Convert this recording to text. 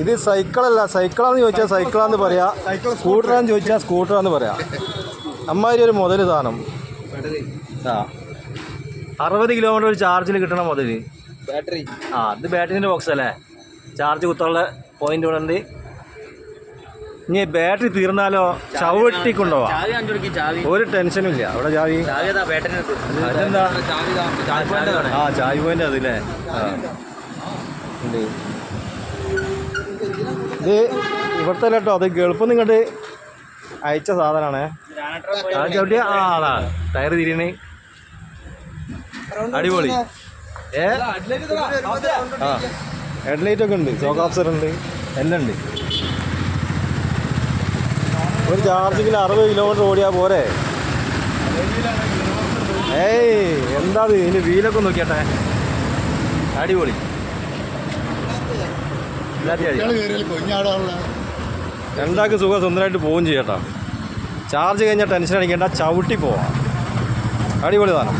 ഇത് സൈക്കിളല്ല, സൈക്കിളാന്ന് ചോദിച്ചാൽ സൈക്കിളാന്ന് പറയാ, സ്കൂട്ടറാന്ന് ചോദിച്ചാൽ സ്കൂട്ടറാന്ന് പറയാ. അമ്മാതിരി ഒരു മുതൽ സാധനം. ആ 60 കിലോമീറ്റർ ഒരു ചാർജിൽ കിട്ടണ മുതൽ. ബാറ്ററി. ഇത് ബാറ്ററിൻ്റെ ബോക്സ് അല്ലേ? ചാർജ് കുത്തുള്ള പോയിന്റ് ഇവിടെ ഉണ്ട്. ഇനി ബാറ്ററി തീർന്നാലോ ചവിട്ടിക്കൊണ്ടുപോവാ, ഒരു ടെൻഷനും ഇല്ല. അവിടെ ചാവി അതെന്താ? ചാവി പോയിന്റ് അതല്ലേ? ഇത് ഇവിടുത്തെ കേട്ടോ, അത് ഗൾഫിൽ നിന്ന് ഇങ്ങോട്ട് അയച്ച സാധനമാണേ. ചവിട്ടിയ അതാ ടയർ തിരിയണേ. അടിപൊളി. ഹെഡ്ലൈറ്റ് ഒക്കെ ഉണ്ട്, ഷോക്ക് ഓബ്സർ ഉണ്ട്, എല്ലാം ഉണ്ട്. ഒരു ചാർജിങ്ങിൽ 60 കിലോമീറ്റർ ഓടിയാൽ പോരെ? എന്താ ഇതിന് വീലൊക്കെ നോക്കിയട്ടെ, അടിപൊളി. രണ്ടാൾക്ക് സുഖം സ്വന്തമായിട്ട് പോവുകയും ചെയ്യട്ടോ. ചാർജ് കഴിഞ്ഞാൽ ടെൻഷൻ അടിക്കേണ്ട, ചവിട്ടി പോവാം. അടിപൊളി സാധനം.